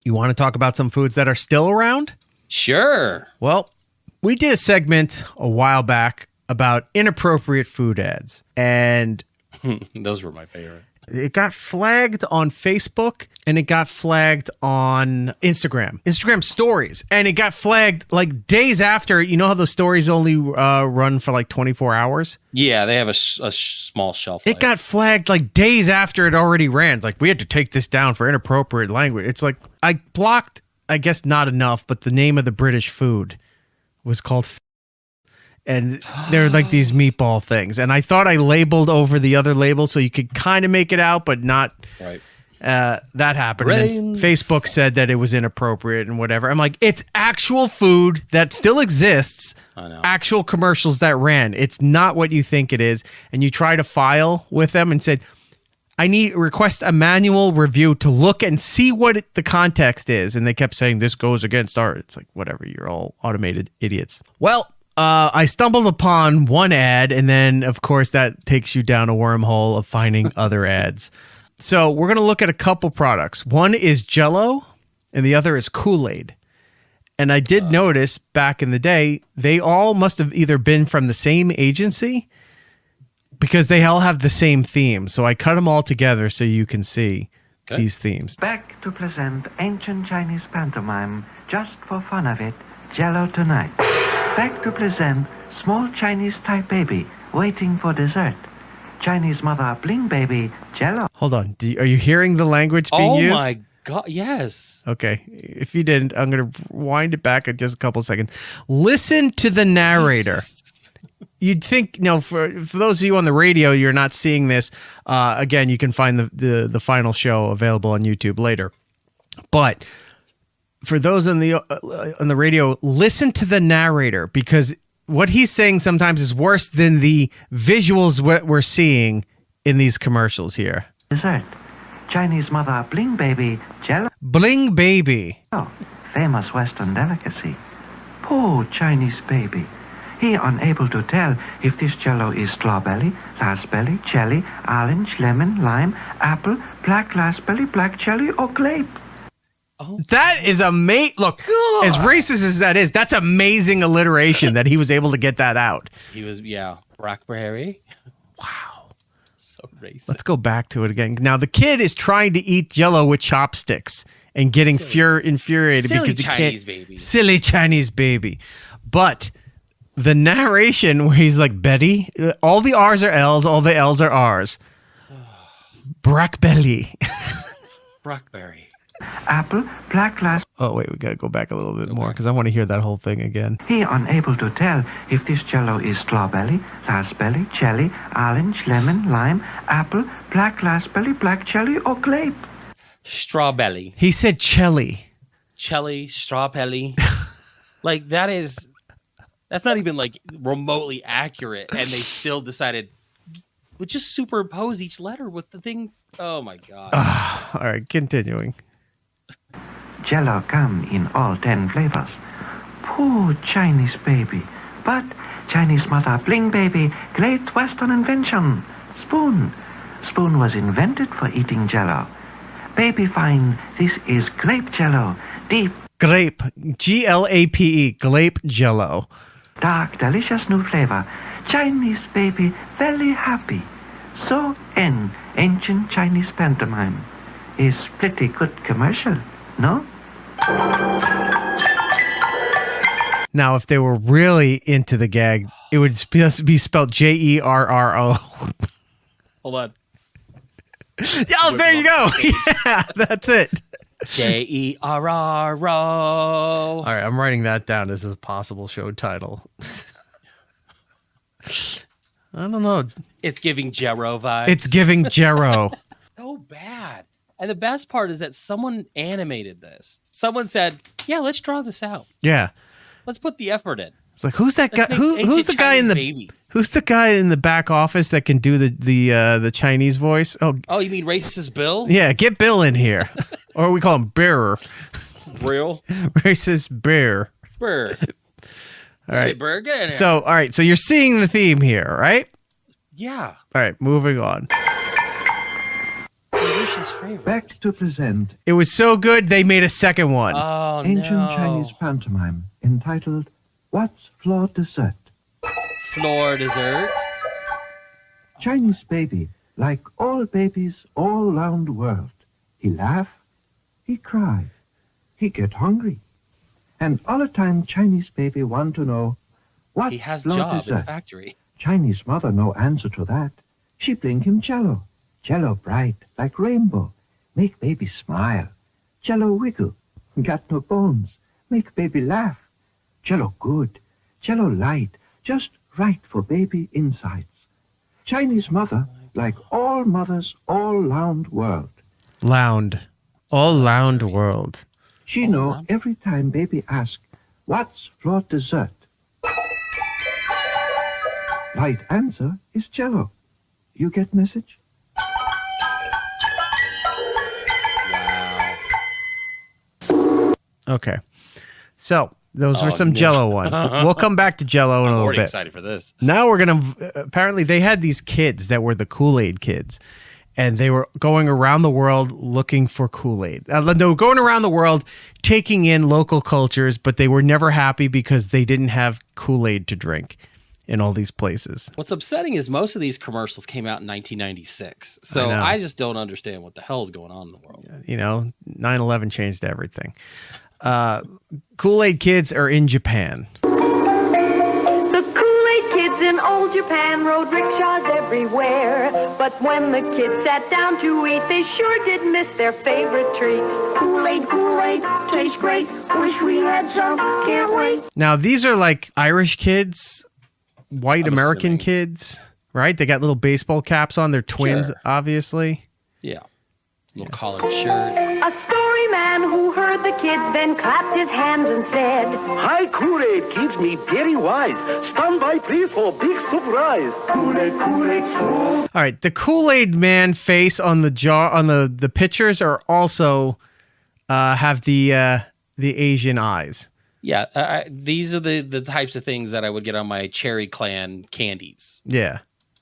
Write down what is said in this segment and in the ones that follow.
You want to talk about some foods that are still around? Sure. Well, we did a segment a while back about inappropriate food ads, and those were my favorite. It got flagged on Facebook and it got flagged on Instagram stories, and it got flagged like days after. You know how those stories only run for like 24 hours? Yeah, they have a small shelf life. It got flagged like days after it already ran. Like, we had to take this down for inappropriate language. It's like, I blocked, I guess not enough, but the name of the British food was called and they're like these meatball things. And I thought I labeled over the other label so you could kind of make it out, but not. Right. That happened. And then Facebook said that it was inappropriate and whatever. I'm like, it's actual food that still exists. I know. Actual commercials that ran. It's not what you think it is. And you try to file with them and said, I request a manual review to look and see what the context is. And they kept saying, this goes against art. It's like, whatever. You're all automated idiots. Well, I stumbled upon one ad, and then, of course, that takes you down a wormhole of finding other ads. So we're going to look at a couple products. One is Jell-O, and the other is Kool-Aid. And I did notice back in the day, they all must have either been from the same agency because they all have the same theme. So I cut them all together so you can see these themes. Back to present ancient Chinese pantomime, just for fun of it, Jell-O tonight. Back to present small Chinese type baby waiting for dessert. Chinese mother bling baby Jell-O. Hold on. Are you hearing the language being used? Oh my God, yes. Okay. If you didn't, I'm going to wind it back in just a couple seconds. Listen to the narrator. Jesus. You'd think, for those of you on the radio, you're not seeing this. Again, you can find the final show available on YouTube later. But for those on the radio, listen to the narrator, because what he's saying sometimes is worse than the visuals what we're seeing in these commercials here. Dessert. Chinese mother bling baby Jell-O. Bling baby. Oh, famous Western delicacy. Poor Chinese baby. He unable to tell if this Jell-O is strawberry, raspberry, jelly, orange, lemon, lime, apple, black raspberry, black jelly, or grape. Oh. That is Look, God. As racist as that is, that's amazing alliteration that he was able to get that out. He was, Blackberry. Wow. So racist. Let's go back to it again. Now, the kid is trying to eat Jell-O with chopsticks and getting infuriated silly because he Chinese can't. Baby. Silly Chinese baby. But the narration where he's like, Betty, all the R's are L's, all the L's are R's. Brackbelly. Blackberry. Apple, black glass. Oh, wait, we got to go back a little bit more because I want to hear that whole thing again. He unable to tell if this Jell-O is strawberry, raspberry, jelly, orange, lemon, lime, apple, black raspberry, black jelly, or grape. Strawberry. He said Chelly. Chelly, strawberry. That's not even remotely accurate. And they still decided, we'll just superimpose each letter with the thing. Oh my God. All right, continuing. Jell-O come in all 10 flavors. Poor Chinese baby. But Chinese mother bling baby, great Western invention. Spoon. Spoon was invented for eating Jell-O. Baby find this is grape Jell-O. Deep. Grape. Glape. Grape Jell-O. Dark, delicious new flavor. Chinese baby very happy. So end ancient Chinese pantomime. Is pretty good commercial, no? Now, if they were really into the gag, it would be spelled Jerro. Hold on. Oh, there you go. Yeah, that's it. Jerro. All right, I'm writing that down as a possible show title. I don't know. It's giving Jerro vibes. It's giving Jerro. So bad. And the best part is that someone animated this. Someone said, yeah, let's draw this out. Yeah. Let's put the effort in. It's like, who's that guy? Who's the guy who's the guy in the back office that can do the Chinese voice? Oh, you mean racist Bill? Yeah, get Bill in here. Or we call him Bearer. Real? Racist Bear. Bear. All right. Hey, Bear, get in here. So, all right. So you're seeing the theme here, right? Yeah. All right. Moving on. Delicious flavor. Back to present It was so good, they made a second one. Oh, ancient no. Chinese pantomime entitled What's Floor Dessert? Floor dessert. Chinese baby, like all babies all round the world. He laugh, he cry, he get hungry. And all the time Chinese baby want to know what He has floor job in the dessert. factory. Chinese mother no answer to that. She blink him jello. Jello bright like rainbow. Make baby smile. Jello wiggle. Got no bones. Make baby laugh. Jello good. Jello light. Just right for baby insides. Chinese mother, like all mothers all round world. Lound. All lound world. She know every time baby ask, what's floor dessert? Right answer is jello. You get message? Wow. Okay. So those were Oh, some no. Jello ones. We'll come back to Jello in a I'm little already bit. excited for this. Now we're going to, apparently they had these kids that were the Kool-Aid kids. And they were going around the world looking for Kool-Aid. They were going around the world taking in local cultures, but they were never happy because they didn't have Kool-Aid to drink in all these places. What's upsetting is most of these commercials came out in 1996. So I know. I just don't understand what the hell is going on in the world. You know, 9/11 changed everything. Kool-Aid kids are in Japan. The Kool-Aid kids in old Japan rode rickshaws everywhere. But when the kids sat down to eat, they sure did miss their favorite treat. Kool-Aid, Kool-Aid, tastes great. Wish we had some, can't wait. Now, these are like Irish kids, white I'm American assuming. kids, right? They got little baseball caps on. They're twins, Sure. obviously. Yeah. Little collared shirt. A story man who heard the kids then clapped his hands and said, Hi, Kool-Aid kids, me very wise. Stand by, please, for big surprise. Kool-Aid, Kool-Aid, so. All right, the Kool-Aid man face on the jar on the pictures are also have the Asian eyes. Yeah. These are the types of things that I would get on my Cherry Clan candies. Yeah.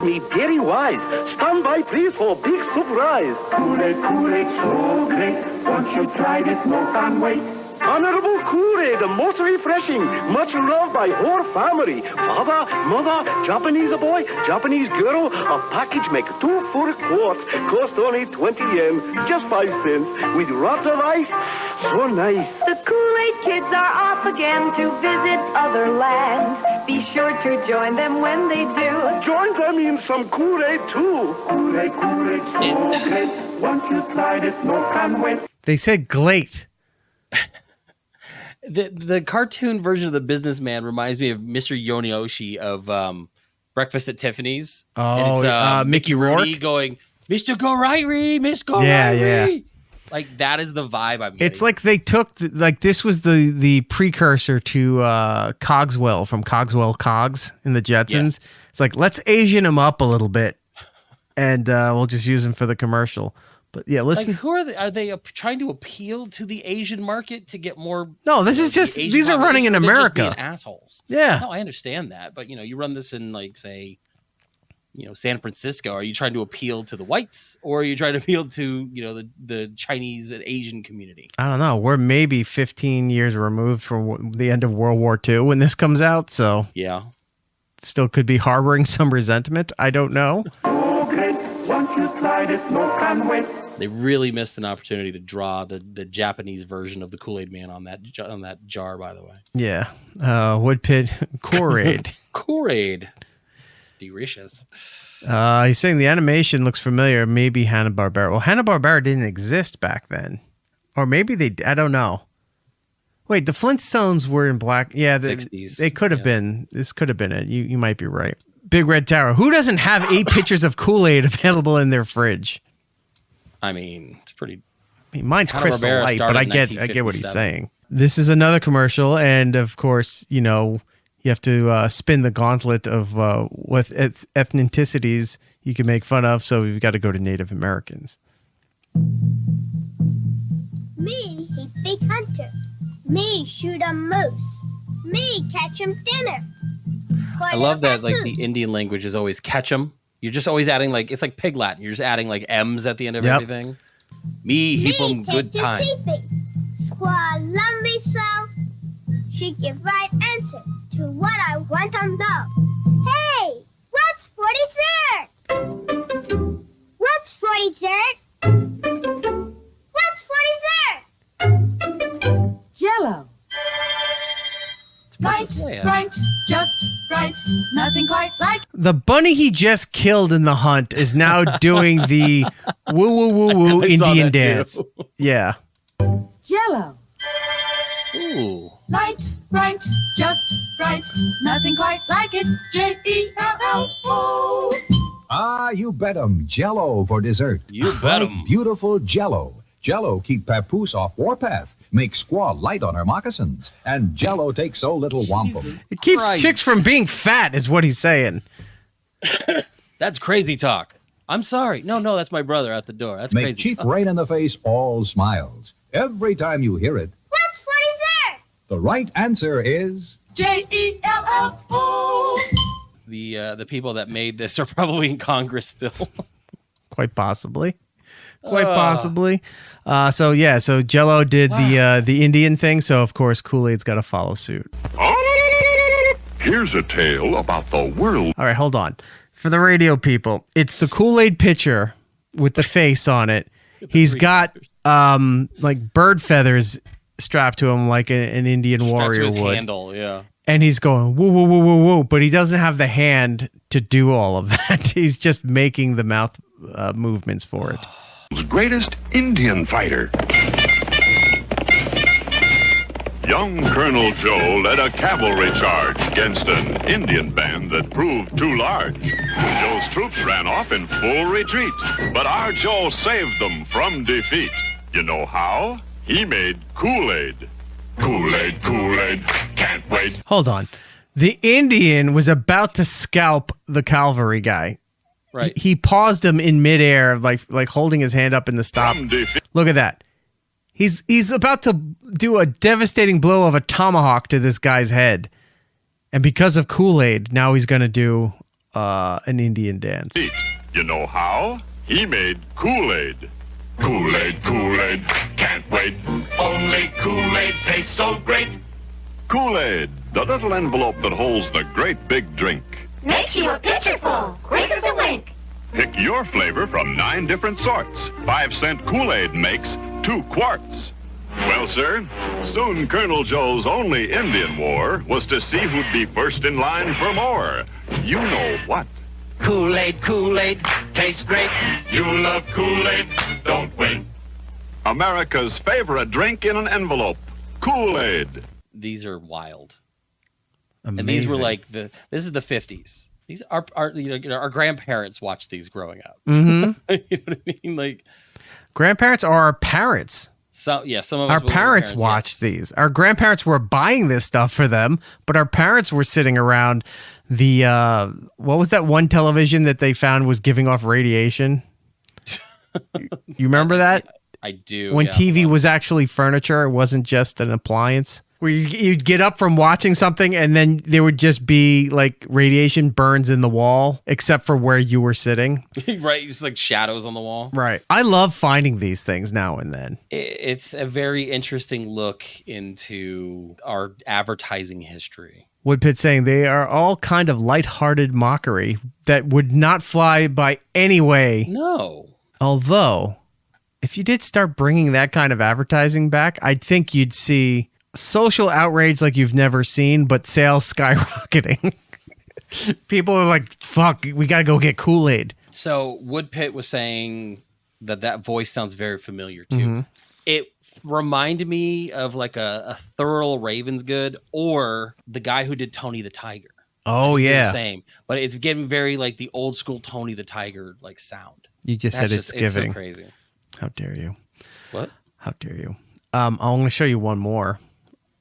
Me very wise. Stand by, please, for big surprise. Kool-Aid, Kool-Aid, so great. Once you tried it, no can wait. Honorable Kool-Aid, most refreshing, much loved by whole family. Father, mother, Japanese boy, Japanese girl, a package make 2 full quarts, cost only 20 yen, just 5 cents, with lots of ice, so nice. the Kool-Aid kids are off again to visit other lands. Be sure to join them when they do. Join them in some Kool-Aid too. Kool-Aid, Kool-Aid, so great, once you tried it, no can wait. They said glate. The cartoon version of the businessman reminds me of Mr. Yonioshi of Breakfast at Tiffany's. Oh, and it's Mickey Rooney Rourke? going, Mr. Go Right, Miss Go Yeah, Right. yeah. Like that is the vibe I'm getting. It's like they took this was the precursor to Cogswell from Cogswell Cogs in the Jetsons. Yes. It's like let's Asian him up a little bit, and we'll just use him for the commercial. But yeah, listen. Like, who are they? Are they trying to appeal to the Asian market to get more? No, this is the just Asian these are running in population, or they're just America. being assholes. Yeah. No, I understand that, but you run this in like say, San Francisco. Are you trying to appeal to the whites, or are you trying to appeal to the Chinese and Asian community? I don't know. We're maybe 15 years removed from the end of World War II when this comes out, so Yeah. still could be harboring some resentment. I don't know. So great, once you tried it, no can wait. They really missed an opportunity to draw the Japanese version of the Kool-Aid Man on that jar. By the way, Yeah. Woodpit Kool-Aid. Kool-Aid. It's delicious. He's saying the animation looks familiar. Maybe Hanna-Barbera. Well, Hanna-Barbera didn't exist back then. Or maybe they... I don't know. Wait, the Flintstones were in black... Yeah, 60s, they could have yes. been. This could have been it. You might be right. Big Red Tower. Who doesn't have 8 pictures of Kool-Aid available in their fridge? I mean, it's pretty... I mean, mine's Crystal Hanna-Barbera Light, but started I in get what he's 1957. saying. This is another commercial, and of course, you have to spin the gauntlet of what ethnicities you can make fun of, so we've got to go to Native Americans. Me eat big hunter. Me shoot a moose. Me catch 'em dinner. I love that, like, the Indian language is always catch 'em. You're just always adding like, it's like Pig Latin. You're just adding like M's at the end of everything. Me heap 'em good time. Squaw love me so. She give right answer to what I want to know. Hey, what's 43rd? What's 43rd? What's 43rd? Jello. Right, Right, just right. Nothing quite like. The bunny he just killed in the hunt is now doing the woo woo woo woo I saw Indian that too. dance. Yeah. Jello. Ooh. Right, just right. Nothing quite like it. Jello. Ah, you bet 'em. Jello for dessert. You bet 'em. Bright, beautiful Jello. Jello keep papoose off warpath. Make squaw light on her moccasins. And Jello takes so little wampum. It keeps Christ. chicks from being fat, is what he's saying. That's crazy talk. I'm sorry. No, that's my brother out the door. That's Make crazy cheap talk. rain in the face all smiles. Every time you hear it, What's 43rd? the right answer is... Jello. The people that made this are probably in Congress still. Quite possibly. Quite possibly. So Jello did the Indian thing, so of course Kool-Aid's got to follow suit. Here's a tale about the world. All right, hold on. For the radio people, it's the Kool-Aid pitcher with the face on it. He's got like bird feathers strapped to him like an Indian Strapped to warrior his would. handle, yeah. And he's going woo woo woo woo woo, but he doesn't have the hand to do all of that. He's just making the mouth movements for it. Greatest Indian fighter. Young Colonel Joe led a cavalry charge against an Indian band that proved too large. Joe's troops ran off in full retreat, but our Joe saved them from defeat. You know how? He made Kool-Aid. Kool-Aid, Kool-Aid, can't wait. Hold on. The Indian was about to scalp the cavalry guy. Right. He paused him in midair, like holding his hand up in the stop. From defeat. Look at that. He's about to do a devastating blow of a tomahawk to this guy's head. And because of Kool-Aid, now he's going to do an Indian dance. You know how? He made Kool-Aid. Kool-Aid, Kool-Aid, can't wait. Only Kool-Aid tastes so great. Kool-Aid, the little envelope that holds the great big drink. Makes you a pitcher full, quick as a wink. Pick your flavor from 9 different sorts. 5-cent Kool-Aid makes 2 quarts. Well, sir, soon Colonel Joe's only Indian war was to see who'd be first in line for more. You know what? Kool-Aid, Kool-Aid, tastes great. You love Kool-Aid, don't wait. America's favorite drink in an envelope, Kool-Aid. These are wild. Amazing. And these were like this is the 50s. These are our grandparents watched these growing up. Mm-hmm. You know what I mean? Like Grandparents are our parents. some of us Our parents watched these. Our grandparents were buying this stuff for them, but our parents were sitting around the what was that one television that they found was giving off radiation? You remember that? I do. When yeah. TV was actually furniture, it wasn't just an appliance. Where you'd get up from watching something and then there would just be like radiation burns in the wall, except for where you were sitting. Right, just like shadows on the wall. Right. I love finding these things now and then. It's a very interesting look into our advertising history. Woodpit saying they are all kind of lighthearted mockery that would not fly by any way. No. Although, if you did start bringing that kind of advertising back, I think you'd see social outrage like you've never seen, but sales skyrocketing. People are like, fuck, we got to go get Kool-Aid. So Woodpit was saying that voice sounds very familiar too. Mm-hmm. It reminded me of like a Thurl Ravensgood or the guy who did Tony the Tiger. Oh, They're yeah. the same, but it's getting very like the old school Tony the Tiger like sound. You just That's said it's It's giving. so crazy. How dare you? What? How dare you? I'm going to show you one more.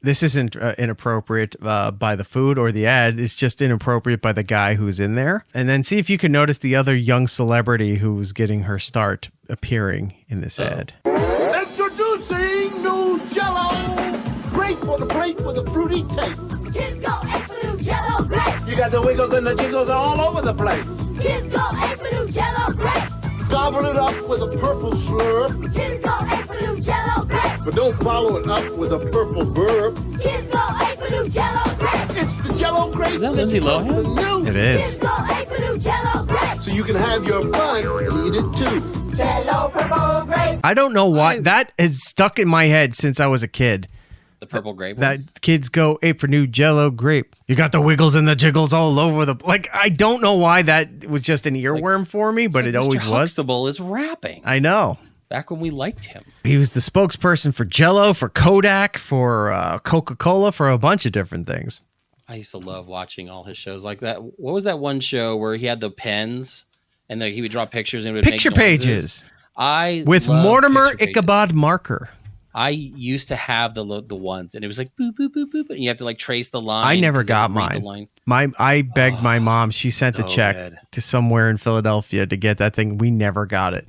This isn't inappropriate by the food or the ad. It's just inappropriate by the guy who's in there. And then see if you can notice the other young celebrity who's getting her start appearing in this ad. Introducing new Jello. Great for the plate with a fruity taste. Kids go extra new Jello, great. You got the wiggles and the jiggles all over the place. Kids go ape for new Jello grape. Gobble it up with a purple slurp. Kids go ape for new Jello grape. But don't follow it up with a purple burp. Kids go ape for new Jello grape. It's the Jello grape. Is that Lindsay Lohan? It Kids is. go ape for new Jello grape. So you can have your fun and eat it too. Jello purple grape. I don't know why that is stuck in my head since I was a kid. The purple grape. That kids go ape for new Jello grape. You got the wiggles and the jiggles all over the I don't know why that was just an earworm for me, but it always Mr. was. Huxtable is rapping. I know. Back when we liked him. He was the spokesperson for Jello, for Kodak, for Coca-Cola, for a bunch of different things. I used to love watching all his shows like that. What was that one show where he had the pens and he would draw pictures and it would Picture make noises? pages. With Mortimer Ichabod Marker. I used to have the ones, and it was like boop boop boop boop, and you have to like trace the line. I never got mine. I begged my mom. She sent a check to somewhere in Philadelphia to get that thing. We never got it.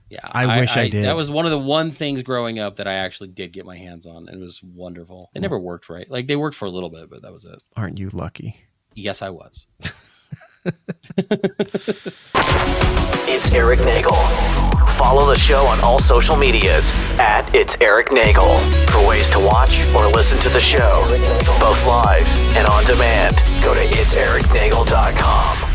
Yeah, I wish I did. That was one of the things growing up that I actually did get my hands on, and it was wonderful. They never worked right. Like they worked for a little bit, but that was it. Aren't you lucky? Yes, I was. It's Eric Nagel. Follow the show on all social medias at It's Eric Nagel for ways to watch or listen to the show, both live and on demand. Go to itsericnagel.com.